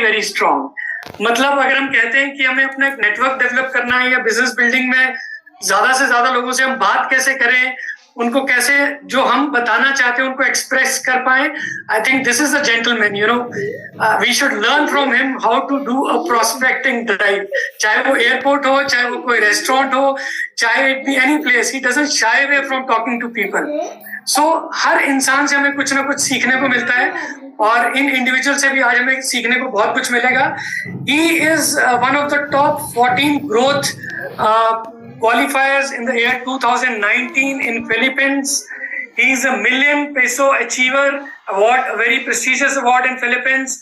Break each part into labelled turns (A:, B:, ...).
A: very strong. मतलब अगर हम कहते हैं कि हमें अपना एक नेटवर्क डेवलप करना है या बिजनेस बिल्डिंग में ज्यादा से ज्यादा लोगों से हम बात कैसे करें, उनको कैसे जो हम बताना चाहते हैं उनको एक्सप्रेस कर पाए, I think this is a gentleman, you know, we should learn from him how to do a prospecting drive. चाहे वो एयरपोर्ट हो, चाहे वो कोई रेस्टोरेंट हो, चाहे it be any place, he doesn't shy away from talking to people. So हर इंसान से हमें कुछ ना कुछ सीखने को मिलता है, और इन इंडिविजुअल से भी आज हमें सीखने को बहुत कुछ मिलेगा. He is one of the top 14 growth qualifiers in the year 2019 in Philippines. He is a Million Peso Achiever Award, a very prestigious award in Philippines.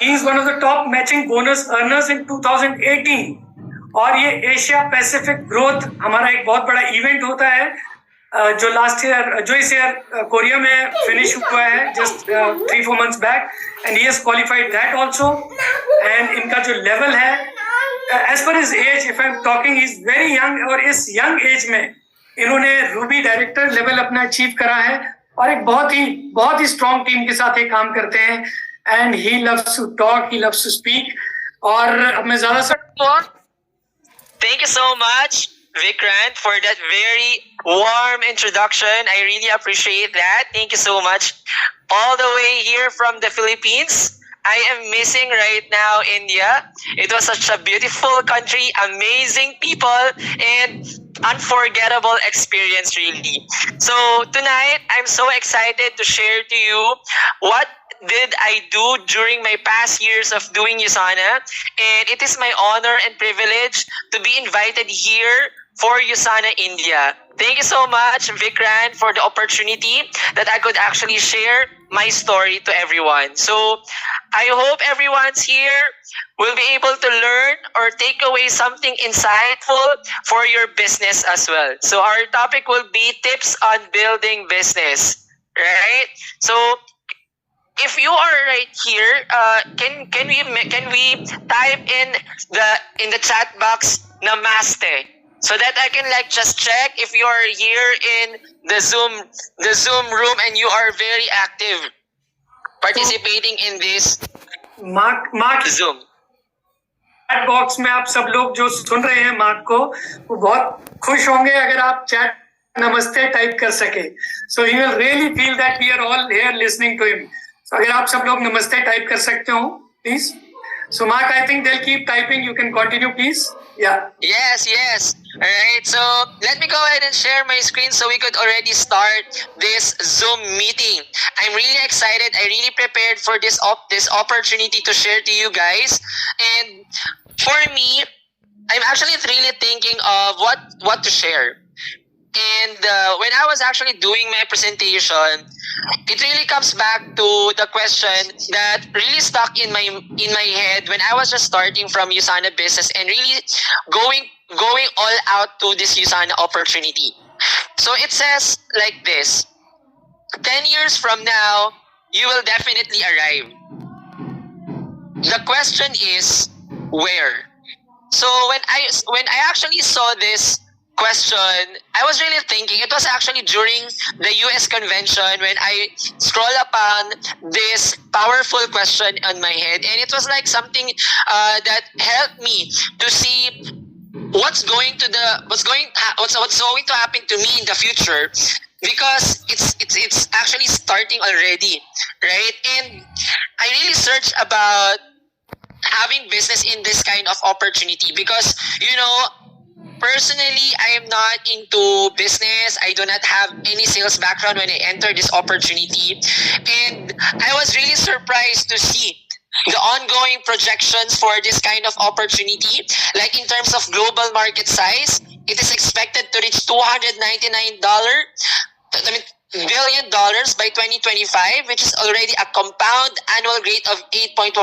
A: He is one of the top matching bonus earners in 2018. और ये Asia Pacific growth हमारा एक बहुत बड़ा event होता है जो last year, जो इस ईयर कोरिया में फिनिश हुआ है just 3-4 months back, and he has qualified that also. And इनका जो लेवल है, as per his age, if I'm talking, he's very young, और इस यंग एज में इन्होंने रूबी डायरेक्टर लेवल अपना अचीव करा है, और एक बहुत ही स्ट्रॉन्ग टीम के साथ ये काम करते हैं. And he loves to talk, he loves to speak. और अब मैं ज्यादा
B: Thank you so much, Vikrant, for that very warm introduction. I really appreciate that. Thank you so much. All the way here from the Philippines. I am missing right now India. It was such a beautiful country, amazing people, and unforgettable experience really. So tonight, I'm so excited to share to you what did I do during my past years of doing Usana, and it is my honor and privilege to be invited here for Usana India. Thank you so much, Vikrant, for the opportunity that I could actually share my story to everyone. So I hope everyone's here will be able to learn or take away something insightful for your business as well. So our topic will be tips on building business, right? So if you are right here, can we type in the chat box namaste, so that I can just check if you are here in the Zoom room and you are very active participating in this
A: mark
B: Zoom.
A: Chat box में आप सब लोग जो सुन रहे हैं mark को, वो बहुत खुश होंगे अगर आप चैट नमस्ते टाइप कर सके. So he will really feel that we are all here listening to him. So अगर आप सब लोग नमस्ते टाइप कर सकते हो please. So Mark, I think they'll keep typing. You can continue, please. Yeah.
B: Yes. All right. So let me go ahead and share my screen so we could already start this Zoom meeting. I'm really excited. I really prepared for this opportunity to share to you guys. And for me, I'm actually really thinking of what to share. And when I was actually doing my presentation, it really comes back to the question that really stuck in my head when I was just starting from Usana business and really going all out to this Usana opportunity. So it says like this: 10 years from now, you will definitely arrive. The question is, where? So when I actually saw this question, I was really thinking, it was actually during the US convention when I scroll upon this powerful question on my head, and it was like something that helped me to see what's going to happen to me in the future, because it's actually starting already, right? And I really searched about having business in this kind of opportunity because, personally, I am not into business. I do not have any sales background when I entered this opportunity. And I was really surprised to see the ongoing projections for this kind of opportunity. Like in terms of global market size, it is expected to reach $299 billion by 2025, which is already a compound annual rate of 8.1%.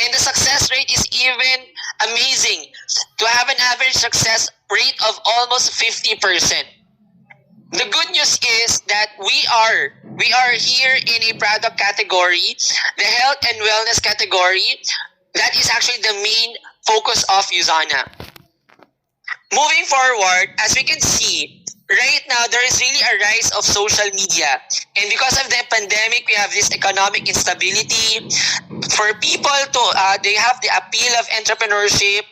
B: And the success rate is even amazing, to have an average success rate of almost 50%. The good news is that we are here in a product category, the health and wellness category, that is actually the main focus of Usana. Moving forward, as we can see, right now there is really a rise of social media, and because of the pandemic we have this economic instability. For people to they have the appeal of entrepreneurship,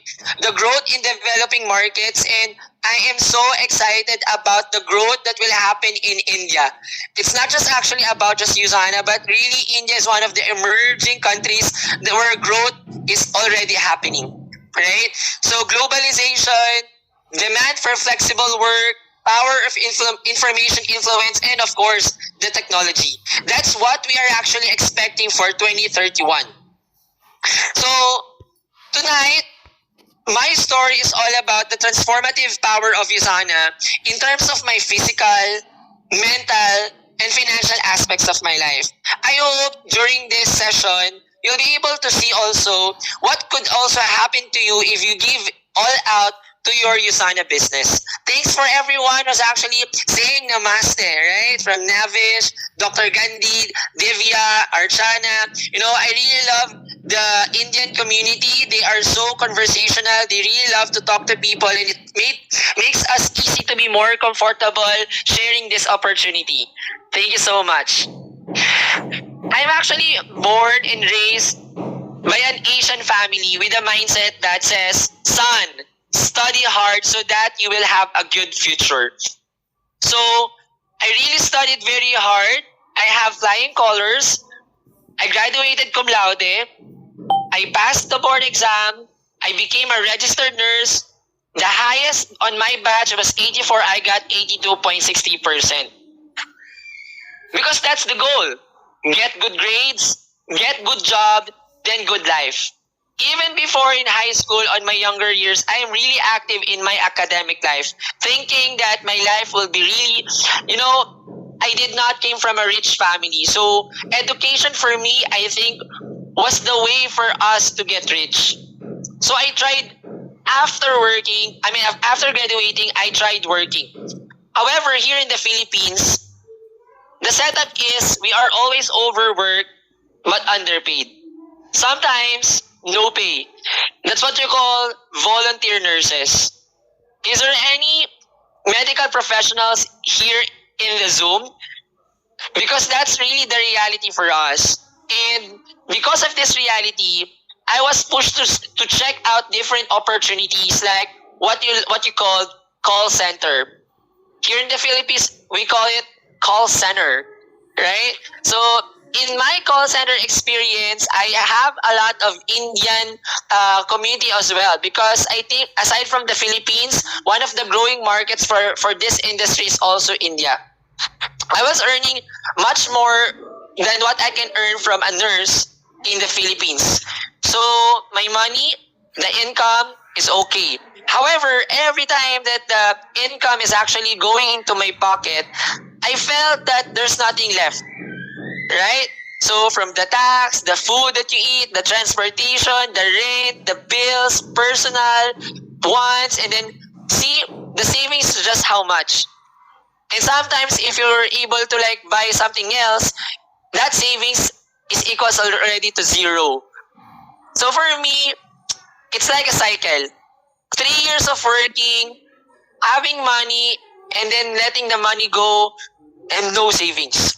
B: the growth in developing markets, and I am so excited about the growth that will happen in India. It's not just actually about just Usana, but really India is one of the emerging countries where growth is already happening, right? So globalization, demand for flexible work, power of information influence, and of course, the technology. That's what we are actually expecting for 2031. So, tonight, my story is all about the transformative power of Usana in terms of my physical, mental, and financial aspects of my life. I hope during this session, you'll be able to see also what could also happen to you if you give all out to your Usana business. Thanks for everyone who's actually saying namaste, right? From Navish, Dr. Gandhi, Divya, Archana. I really love the Indian community. They are so conversational. They really love to talk to people, and it makes us easy to be more comfortable sharing this opportunity. Thank you so much. I'm actually born and raised by an Asian family with a mindset that says, son, study hard so that you will have a good future. So I really studied very hard. I have flying colors. I graduated cum laude. I passed the board exam. I became a registered nurse. The highest on my batch was 84. I got 82.60%. Because that's the goal. Get good grades, get good job, then good life. Even before in high school, on my younger years, I am really active in my academic life, thinking that my life will be really, I did not came from a rich family. So education for me, I think, was the way for us to get rich. So I tried after graduating, I tried working. However, here in the Philippines, the setup is we are always overworked but underpaid. Sometimes, no pay. That's what you call volunteer nurses. Is there any medical professionals here in the Zoom? Because that's really the reality for us. And because of this reality, I was pushed to check out different opportunities like what you call call center. Here in the Philippines, we call it call center, right? So in my call center experience, I have a lot of Indian community as well, because I think aside from the Philippines, one of the growing markets for this industry is also India. I was earning much more than what I can earn from a nurse in the Philippines. So my money, the income is okay. However, every time that the income is actually going into my pocket, I felt that there's nothing left, right? So from the tax, the food that you eat, the transportation, the rent, the bills, personal wants, and then see the savings is just how much. And sometimes if you're able to like buy something else, that savings is equals already to zero. So for me, it's like a cycle. 3 years of working, having money, and then letting the money go, and no savings.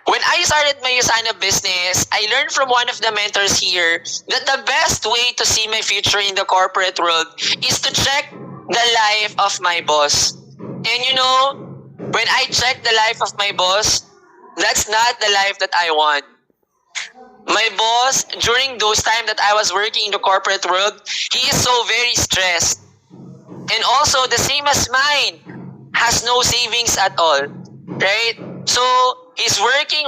B: When I started my Usana business, I learned from one of the mentors here that the best way to see my future in the corporate world is to check the life of my boss. And when I check the life of my boss, that's not the life that I want. My boss, during those time that I was working in the corporate world, he is so very stressed. And also, the same as mine, has no savings at all, right? So, he's working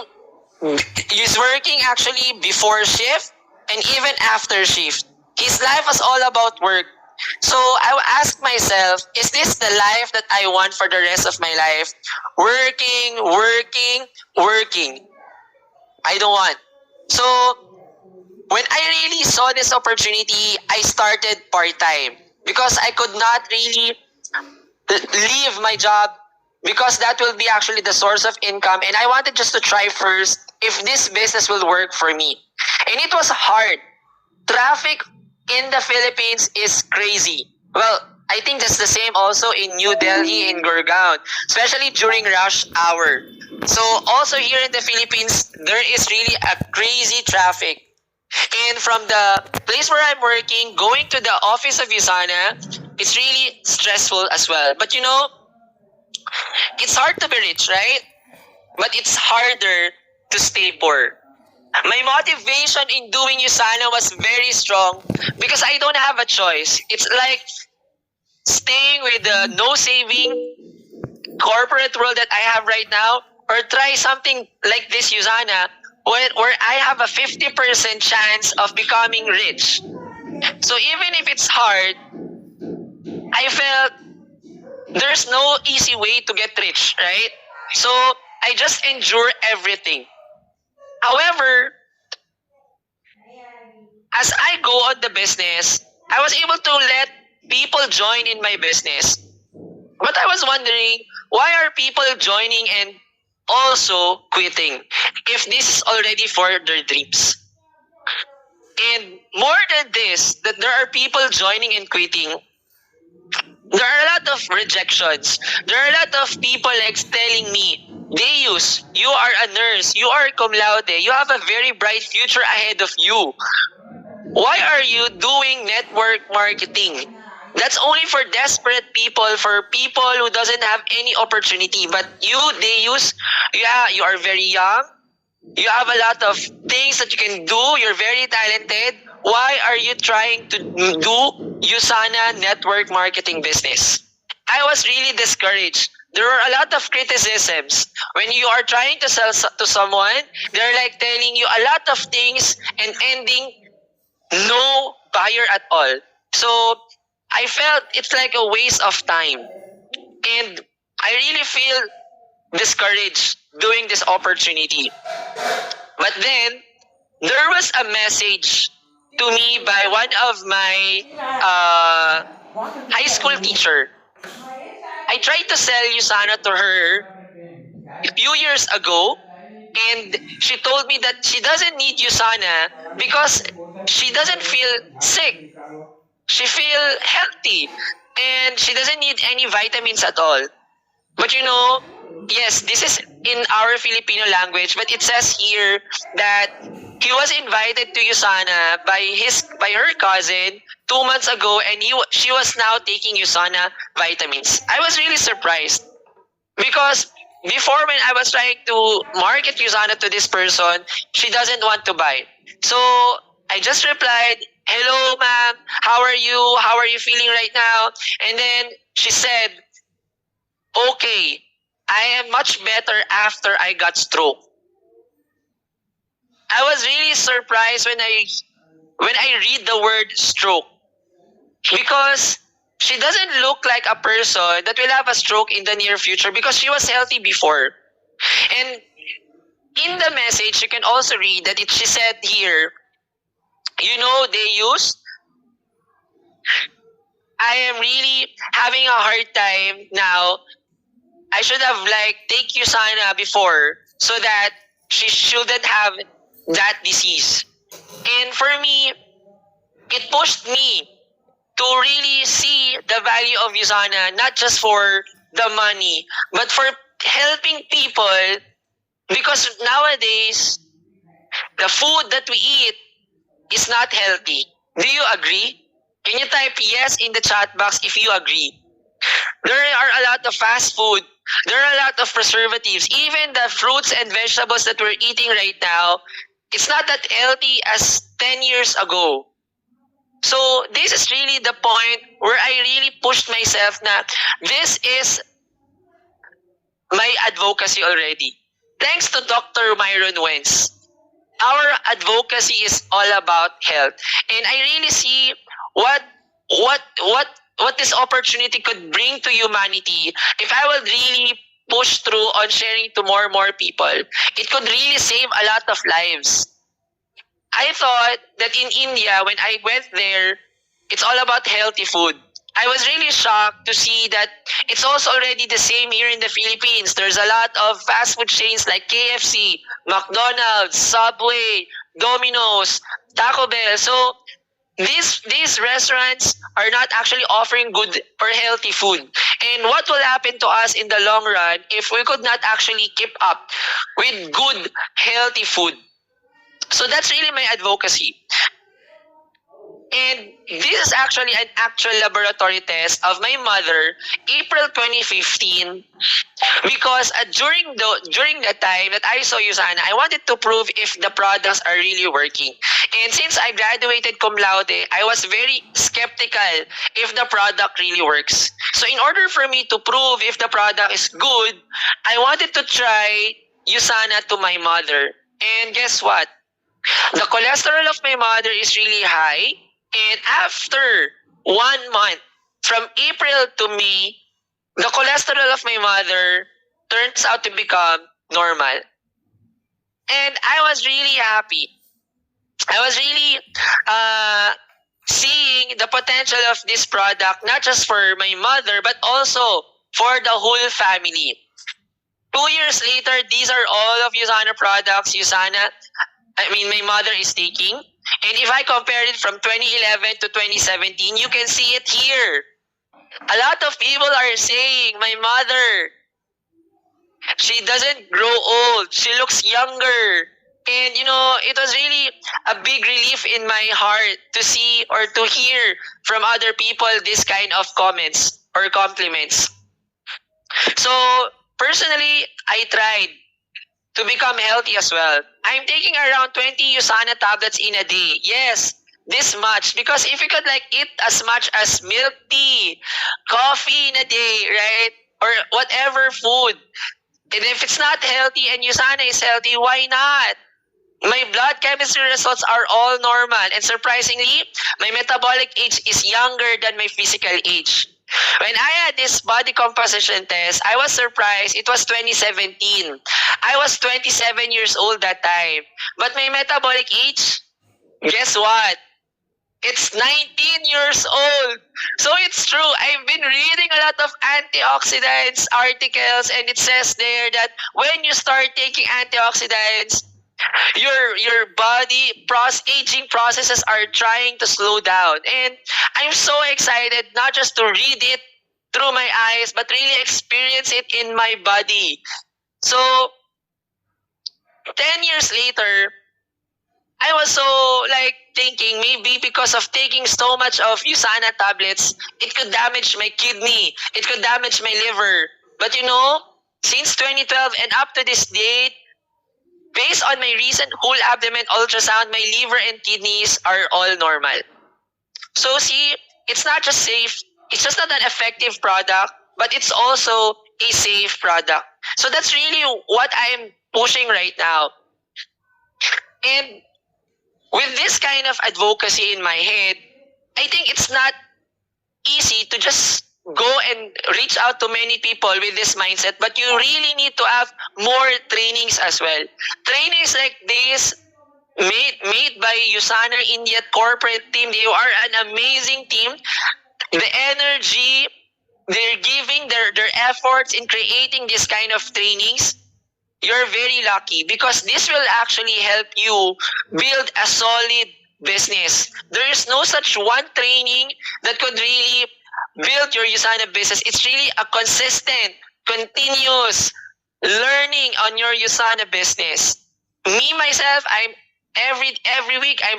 B: actually before shift and even after shift. His life was all about work. So, I will ask myself, is this the life that I want for the rest of my life? Working, working, working. I don't want. So, when I really saw this opportunity, I started part-time because I could not really leave my job because that will be actually the source of income, and I wanted just to try first if this business will work for me. And it was hard. Traffic in the Philippines is crazy. Well, I think that's the same also in New Delhi, in Gurgaon, especially during rush hour. So also here in the Philippines, there is really a crazy traffic. And from the place where I'm working, going to the office of Usana, it's really stressful as well. But you know, it's hard to be rich, right? But it's harder to stay poor. My motivation in doing Usana was very strong because I don't have a choice. It's like staying with the no saving corporate world that I have right now, or try something like this Usana, where I have a 50% chance of becoming rich. So even if it's hard, I felt there's no easy way to get rich, right? So I just endure everything. However, as I go on the business, I was able to let people join in my business. But I was wondering, why are people joining and also quitting if this is already for their dreams? And more than this, that there are people joining and quitting, there are a lot of rejections. There are a lot of people like telling me, Deus, you are a nurse, you are cum laude, you have a very bright future ahead of you. Why are you doing network marketing? That's only for desperate people, for people who doesn't have any opportunity. But you, Deus, yeah, you are very young. You have a lot of things that you can do. You're very talented. Why are you trying to do Usana network marketing business? I was really discouraged. There were a lot of criticisms. When you are trying to sell to someone, they're like telling you a lot of things and ending no buyer at all. So I felt it's like a waste of time. And I really feel discouraged doing this opportunity. But then there was a message to me by one of my high school teacher. I tried to sell Usana to her a few years ago, and she told me that she doesn't need Usana because she doesn't feel sick. She feel healthy and she doesn't need any vitamins at all. But you know, yes, this is in our Filipino language, but it says here that he was invited to Usana by her cousin 2 months ago, and she was now taking Usana vitamins. I was really surprised because before, when I was trying to market Usana to this person, she doesn't want to buy. So I just replied, "Hello, ma'am. How are you? How are you feeling right now?" And then she said, "Okay, I am much better after I got stroke." I was really surprised when I read the word stroke because she doesn't look like a person that will have a stroke in the near future because she was healthy before. And in the message, you can also read that she said here, you know, they use, I am really having a hard time now. I should have like take Usana before so that she shouldn't have that disease. And for me, it pushed me to really see the value of Usana, not just for the money, but for helping people because nowadays, the food that we eat is not healthy. Do you agree? Can you type yes in the chat box if you agree? There are a lot of fast food. There are a lot of preservatives. Even the fruits and vegetables that we're eating right now, it's not that healthy as 10 years ago. So this is really the point where I really pushed myself na this is my advocacy already. Thanks to Dr. Myron Wentz. Our advocacy is all about health. And I really see what what what what this opportunity could bring to humanity if I would really push through on sharing to more people. It could really save a lot of lives. I thought that in India, when I went there, it's all about healthy food. I was really shocked to see that it's also already the same here in the Philippines. There's a lot of fast food chains like KFC, McDonald's, Subway, Domino's, Taco Bell. So these restaurants are not actually offering good or healthy food. And what will happen to us in the long run if we could not actually keep up with good, healthy food? So that's really my advocacy. And this is actually an actual laboratory test of my mother, April 2015, because during the time that I saw Usana, I wanted to prove if the products are really working. And since I graduated cum laude, I was very skeptical if the product really works. So in order for me to prove if the product is good, I wanted to try Usana to my mother. And guess what? The cholesterol of my mother is really high. And after 1 month, from April to May, the cholesterol of my mother turns out to become normal. And I was really happy. I was really seeing the potential of this product, not just for my mother, but also for the whole family. 2 years later, these are all of Usana products my mother is taking. And if I compare it from 2011 to 2017, you can see it here. A lot of people are saying, my mother, she doesn't grow old. She looks younger. And it was really a big relief in my heart to see or to hear from other people this kind of comments or compliments. So, personally, I tried to become healthy as well. I'm taking around 20 Usana tablets in a day. Yes, this much. Because if you could eat as much as milk tea, coffee in a day, right? Or whatever food. And if it's not healthy and Usana is healthy, why not? My blood chemistry results are all normal. And surprisingly, my metabolic age is younger than my physical age. When I had this body composition test, I was surprised. It was 2017. I was 27 years old that time. But my metabolic age, guess what? It's 19 years old. So it's true. I've been reading a lot of antioxidants articles, and it says there that when you start taking antioxidants, your body aging processes are trying to slow down. And I'm so excited not just to read it through my eyes, but really experience it in my body. So 10 years later, I was so thinking maybe because of taking so much of Usana tablets, it could damage my kidney, it could damage my liver. But since 2012 and up to this date, based on my recent whole abdomen ultrasound, my liver and kidneys are all normal. So see, it's not just safe, it's just not an effective product, but it's also a safe product. So that's really what I'm pushing right now. And with this kind of advocacy in my head, I think it's not easy to just go and reach out to many people with this mindset, but you really need to have more trainings as well. Trainings like this made by Usana India corporate team. They are an amazing team. The energy they're giving, their efforts in creating this kind of trainings, you're very lucky because this will actually help you build a solid business. There is no such one training that could really build your Usana business. It's really a consistent, continuous learning on your Usana business. Me myself, I'm every week I'm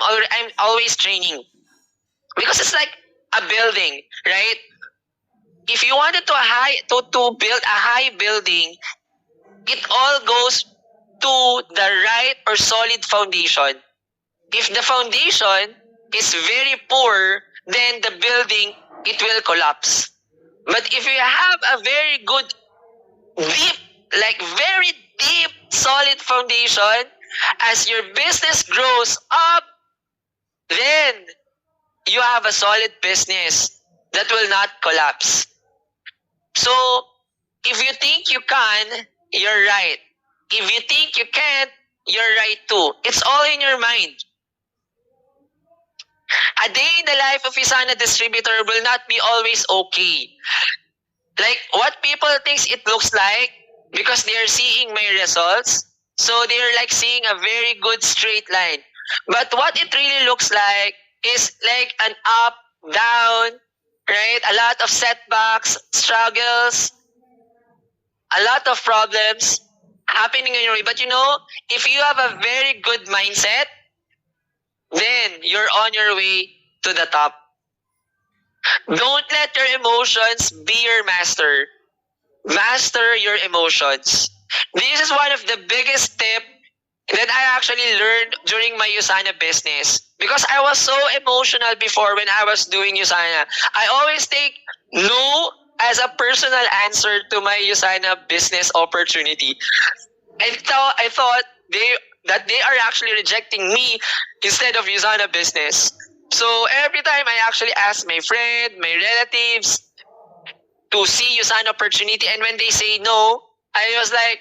B: always training because it's like a building, right? If you wanted to build a high building, it all goes to the right or solid foundation. If the foundation is very poor, then the building, it will collapse. But if you have a very good, deep, very deep, solid foundation, as your business grows up, then you have a solid business that will not collapse. So, if you think you can, you're right. If you think you can't, you're right too. It's all in your mind. A day in the life of Usana distributor will not be always okay. Like what people thinks it looks like because they're seeing my results. So they're seeing a very good straight line. But what it really looks like, is like an up, down, right? A lot of setbacks, struggles, a lot of problems happening in your way. But if you have a very good mindset, then you're on your way to the top. Don't let your emotions be your master. Master your emotions. This is one of the biggest tip that I actually learned during my Usana business. Because I was so emotional before when I was doing Usana. I always take no as a personal answer to my Usana business opportunity. I thought they are actually rejecting me instead of Usana business. So every time I actually ask my friend, my relatives to see Usana opportunity, and when they say no, I was like,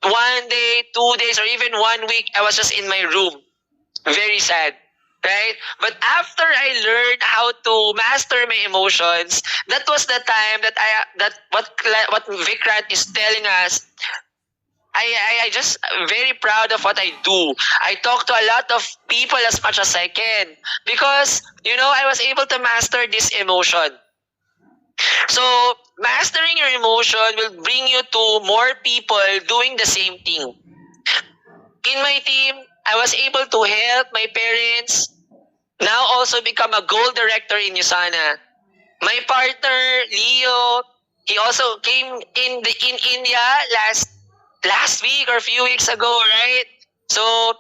B: 1 day, 2 days, or even 1 week, I was just in my room, very sad, right? But after I learned how to master my emotions, that was the time that what Vikrant is telling us. I just very proud of what I do. I talk to a lot of people as much as I can because I was able to master this emotion. So mastering your emotion will bring you to more people doing the same thing. In my team, I was able to help my parents now also become a goal director in Usana. My partner, Leo, he also came in India last week or a few weeks ago, right? So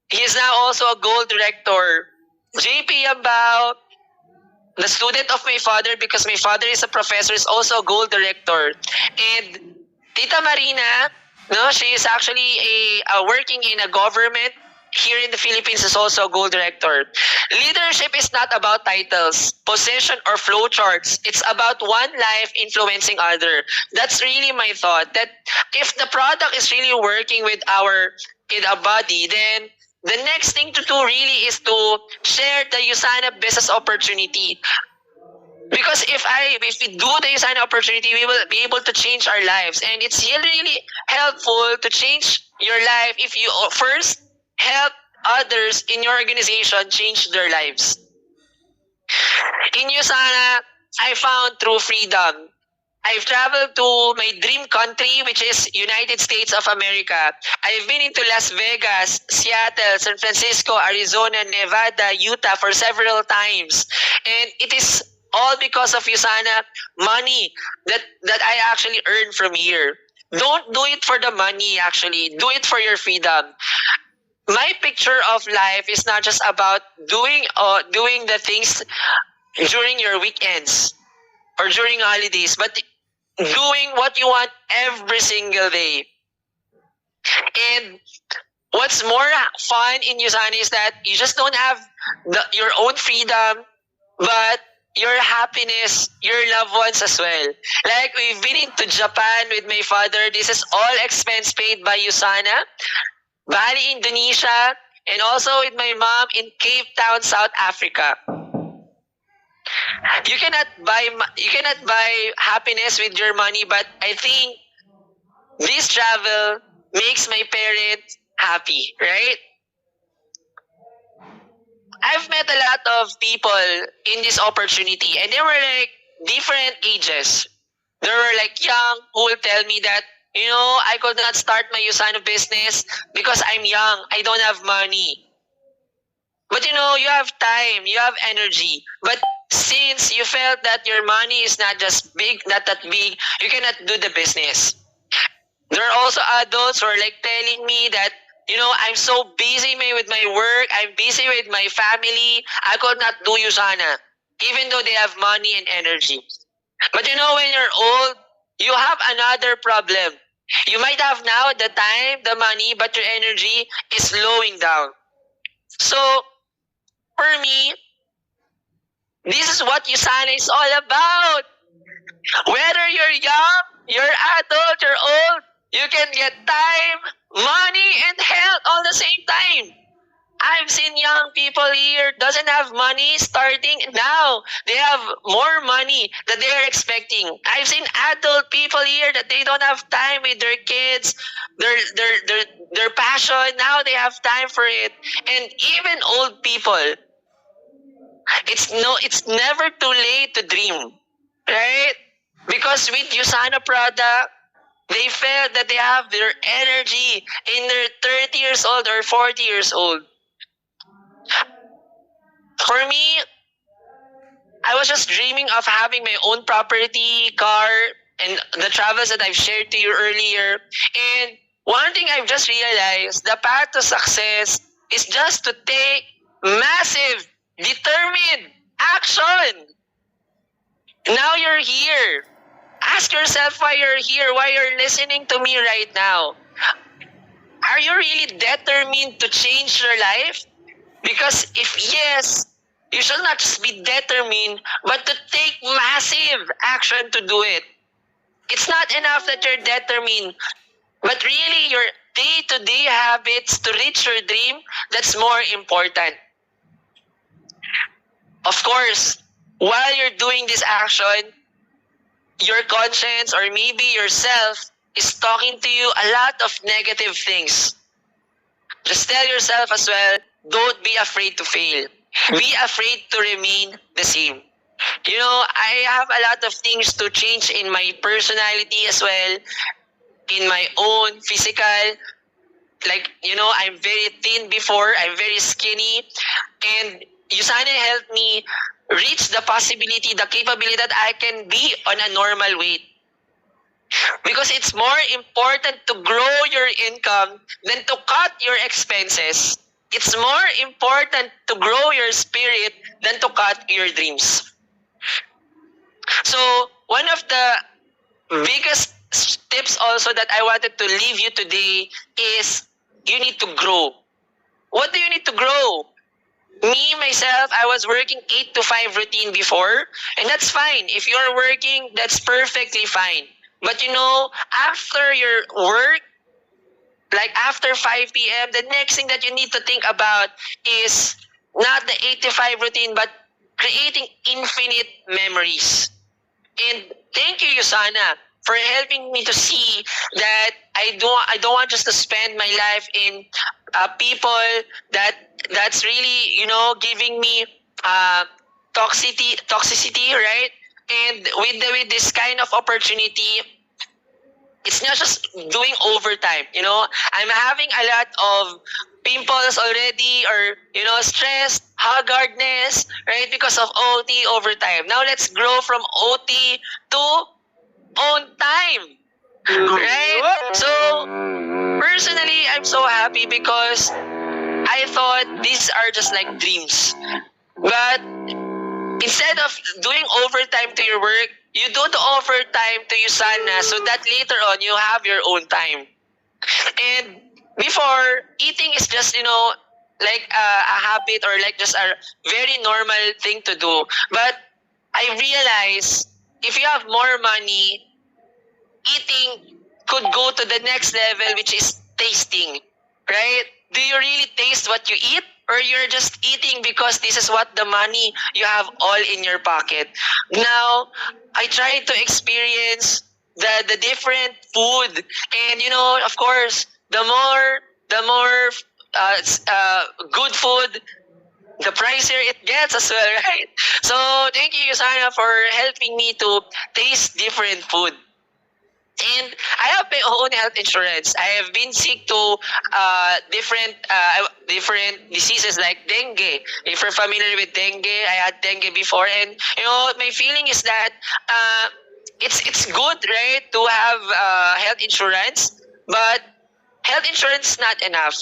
B: he is now also a goal director. JP Yambao, the student of my father, because my father is a professor, is also a goal director. And Tita Marina, no, she is actually a working in a government here in the Philippines, is also a goal director. Leadership is not about titles, position, or flow charts. It's about one life influencing other. That's really my thought. That if the product is really working with our body, then the next thing to do really is to share the Usana business opportunity. Because if we do the Usana opportunity, we will be able to change our lives, and it's really helpful to change your life if you first help others in your organization change their lives. In Usana, I found true freedom. I've traveled to my dream country, which is United States of America. I've been into Las Vegas, Seattle, San Francisco, Arizona, Nevada, Utah for several times. And it is all because of Usana money that I actually earned from here. Don't do it for the money, actually. Do it for your freedom. My picture of life is not just about doing the things during your weekends or during holidays, but doing what you want every single day. And what's more fun in Usana is that you just don't have your own freedom, but your happiness, your loved ones as well. Like we've been into Japan with my father. This is all expense paid by Usana. Bali, Indonesia, and also with my mom in Cape Town, South Africa. You cannot buy happiness with your money, but I think this travel makes my parents happy, right? I've met a lot of people in this opportunity, and they were like different ages. There were like young who will tell me that, I could not start my Usana business because I'm young. I don't have money. But you have time, you have energy. But since you felt that your money is not that big, you cannot do the business. There are also adults who are like telling me that, I'm so busy with my work, I'm busy with my family, I could not do Usana, even though they have money and energy. But when you're old, you have another problem. You might have now the time, the money, but your energy is slowing down. So, for me, this is what Usana is all about. Whether you're young, you're adult, you're old, you can get time, money, and health all the same time. I've seen young people here doesn't have money starting now. They have more money that they are expecting. I've seen adult people here that they don't have time with their kids, their passion. Now they have time for it. And even old people. It's never too late to dream, right? Because with Usana product, they felt that they have their energy in their 30 years old or 40 years old. For me, I was just dreaming of having my own property, car, and the travels that I've shared to you earlier. And one thing I've just realized, the path to success is just to take massive, determined action. Now you're here. Ask yourself why you're here, why you're listening to me right now. Are you really determined to change your life? Because if yes, you shall not just be determined, but to take massive action to do it. It's not enough that you're determined, but really your day-to-day habits to reach your dream, that's more important. Of course, while you're doing this action, your conscience or maybe yourself is talking to you a lot of negative things. Just tell yourself as well, don't be afraid to fail. Be afraid to remain the same. You know, I have a lot of things to change in my personality as well, in my own physical. Like, you know, I'm very thin before, I'm very skinny. And Usana helped me reach the possibility, the capability that I can be on a normal weight. Because it's more important to grow your income than to cut your expenses. It's more important to grow your spirit than to cut your dreams. So, one of the biggest tips also that I wanted to leave you today is you need to grow. What do you need to grow? Me, myself, I was working 8 to 5 routine before, and that's fine. If you're working, that's perfectly fine. But you know, after your work, like after 5 p.m., the next thing that you need to think about is not the 8 to 5 routine, but creating infinite memories. And thank you, Usana, for helping me to see that I don't want just to spend my life in people that's really, you know, giving me toxicity, right? And with this kind of opportunity, it's not just doing overtime. You know, I'm having a lot of pimples already, or you know, stress, haggardness, right? Because of OT overtime. Now let's grow from OT to own time, right? So personally, I'm so happy because I thought these are just like dreams, but instead of doing overtime to your work, you do the overtime to Usana so that later on you have your own time. And before, eating is just, you know, like a habit or like just a very normal thing to do. But I realize if you have more money, eating could go to the next level, which is tasting, right? Do you really taste what you eat? Or you're just eating because this is what the money you have all in your pocket. Now, I try to experience the different food, and you know, of course, the more good food, the pricier it gets as well, right? So thank you, Usana, for helping me to taste different food. And I have my own health insurance. I have been sick to different diseases like dengue. If you're familiar with dengue, I had dengue before, and you know my feeling is that it's good, right, to have health insurance, but health insurance is not enough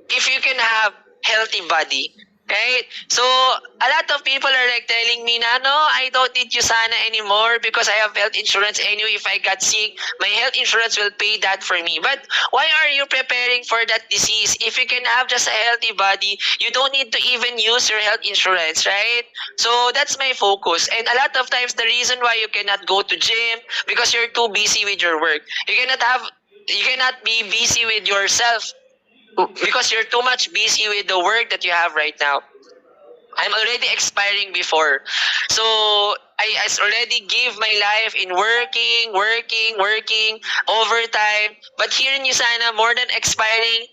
B: if you can have healthy body, right? So a lot of people are like telling me na, no, I don't need Usana anymore because I have health insurance anyway. If I got sick, my health insurance will pay that for me. But why are you preparing for that disease? If you can have just a healthy body, you don't need to even use your health insurance, right? So that's my focus. And a lot of times the reason why you cannot go to gym because you're too busy with your work. You cannot be busy with yourself because you're too much busy with the work that you have right now. I'm already expiring before. So I already give my life in working, overtime. But here in Usana, more than expiring,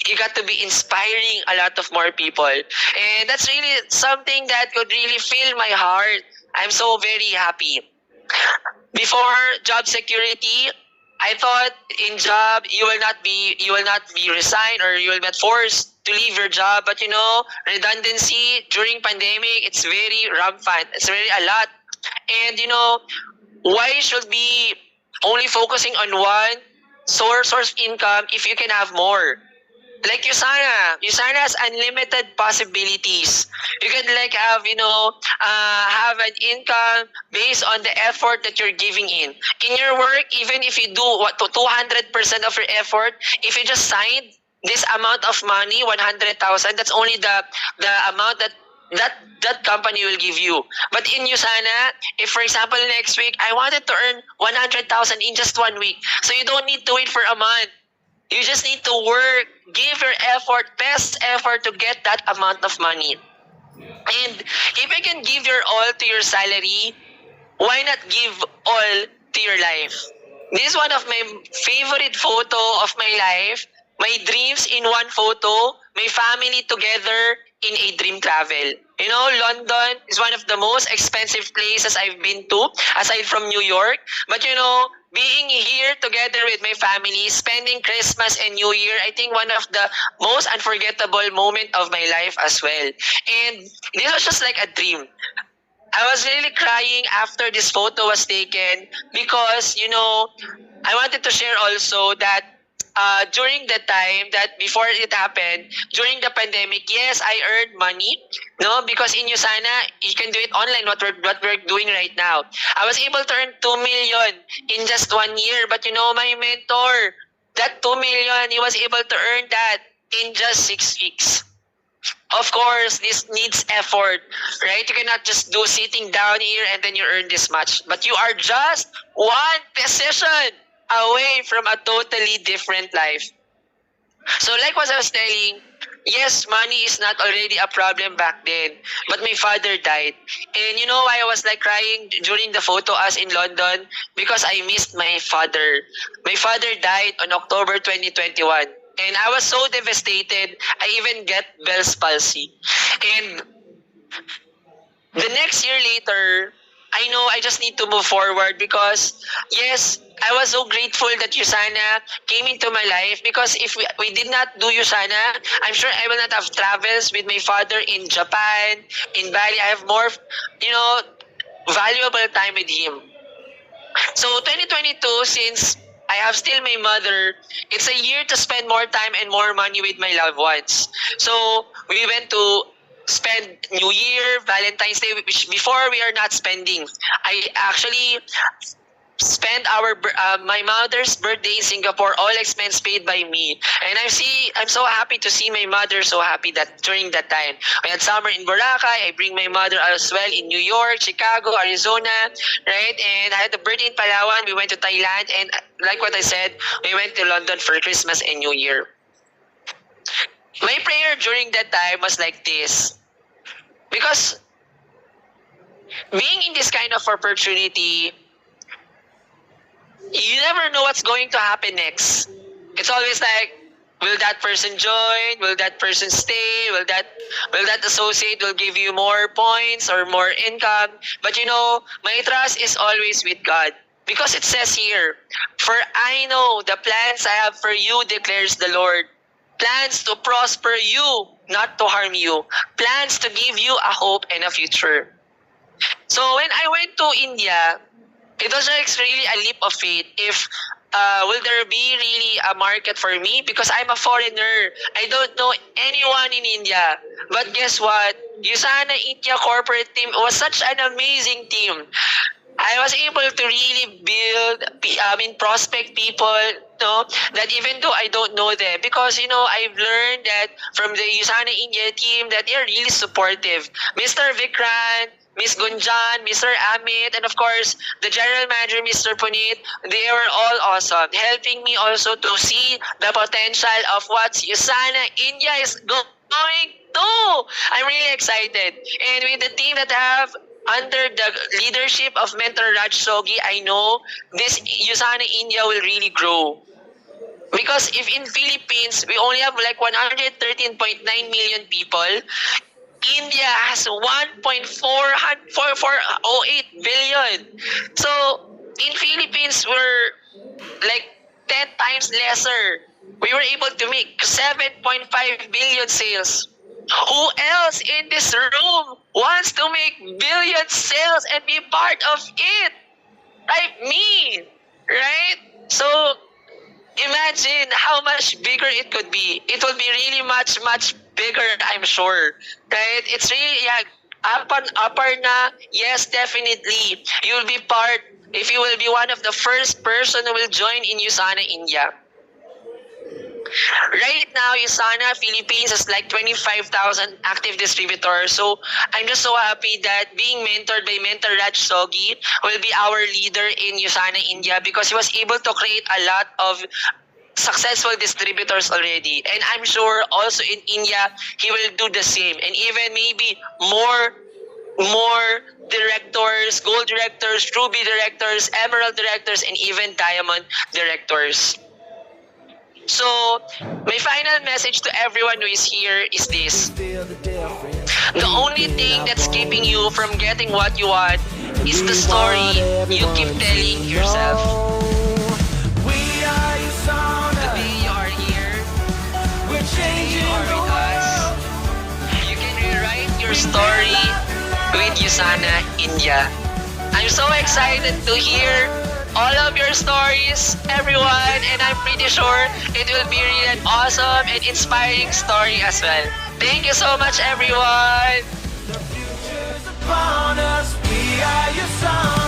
B: you got to be inspiring a lot of more people. And that's really something that could really fill my heart. I'm so very happy. Before job security, I thought in job you will not be resigned or you will not forced to leave your job. But redundancy during pandemic, it's very rampant. It's very a lot. And why should be only focusing on one source of income if you can have more? Like Usana. Usana has unlimited possibilities. You can like have an income based on the effort that you're giving in your work. Even if you do what to 200% of your effort, if you just signed this amount of money, 100,000, that's only the amount that company will give you. But in Usana, if for example next week I wanted to earn 100,000 in just 1 week, so you don't need to wait for a month. You just need to work, give your effort, best effort to get that amount of money. And if you can give your all to your salary, why not give all to your life? This is one of my favorite photo of my life. My dreams in one photo, my family together in a dream travel. London is one of the most expensive places I've been to, aside from New York. But being here together with my family, spending Christmas and New Year, I think one of the most unforgettable moment of my life as well. And this was just like a dream. I was really crying after this photo was taken because, I wanted to share also that during the time that before it happened, during the pandemic, yes, I earned money, no, because in Usana, you can do it online, what we're doing right now. I was able to earn 2 million in just 1 year, but my mentor, that 2 million, he was able to earn that in just 6 weeks. Of course, this needs effort, right? You cannot just do sitting down here and then you earn this much. But you are just one decision away from a totally different life. So like what I was telling, yes, money is not already a problem back then. But my father died. And why I was like crying during the photo as in London? Because I missed my father. My father died on October 2021. And I was so devastated, I even get Bell's palsy. And the next year later, I know I just need to move forward because, yes, I was so grateful that Usana came into my life because if we did not do Usana, I'm sure I will not have travels with my father in Japan, in Bali. I have more, valuable time with him. So 2022, since I have still my mother, it's a year to spend more time and more money with my loved ones. So we went to spend New Year, Valentine's Day, which before we are not spending. I actually spent my mother's birthday in Singapore, all expense paid by me. And I'm so happy to see my mother so happy that during that time. We had summer in Boracay. I bring my mother as well in New York, Chicago, Arizona, right? And I had the birthday in Palawan. We went to Thailand, and like what I said, we went to London for Christmas and New Year. My prayer during that time was like this. Because being in this kind of opportunity, you never know what's going to happen next. It's always like, will that person join? Will that person stay? Will that associate will give you more points or more income? But my trust is always with God. Because it says here, for I know the plans I have for you, declares the Lord. Plans to prosper you, not to harm you. Plans to give you a hope and a future. So when I went to India, it was like really a leap of faith. If will there be really a market for me? Because I'm a foreigner. I don't know anyone in India. But guess what? Usana India corporate team was such an amazing team. I was able to really prospect people, that even though I don't know them, because, I've learned that from the Usana India team that they are really supportive. Mr. Vikrant, Miss Gunjan, Mr. Amit, and of course, the general manager, Mr. Puneet, they were all awesome, helping me also to see the potential of what Usana India is going to. I'm really excited. And with the team that I have under the leadership of Mentor Raj Sogi, I know this Usana India will really grow. Because if in Philippines, we only have like 113.9 million people, India has 1.408 billion. So, in Philippines, we're like 10 times lesser. We were able to make 7.5 billion sales. Who else in this room wants to make billion sales and be part of it? Right? Me. Right? So, imagine how much bigger it could be. It will be really much, much bigger, I'm sure. Right? It's really, yeah, upper na, yes, definitely. You'll be part, if you will be one of the first person who will join in Usana, India. Right now, Usana, Philippines has like 25,000 active distributors. So I'm just so happy that being mentored by Mentor Raj Sogi will be our leader in Usana, India, because he was able to create a lot of successful distributors already. And I'm sure also in India, he will do the same. And even maybe more directors, gold directors, ruby directors, emerald directors, and even diamond directors. So, my final message to everyone who is here is this. The only thing that's keeping you from getting what you want is the story you keep telling yourself. Today you are here. Today you are with us. You can rewrite your story with Usana, India. I'm so excited to hear all of your stories, everyone, and I'm pretty sure it will be really an awesome and inspiring story as well. Thank you so much, everyone.
C: The future's upon us. We are your song.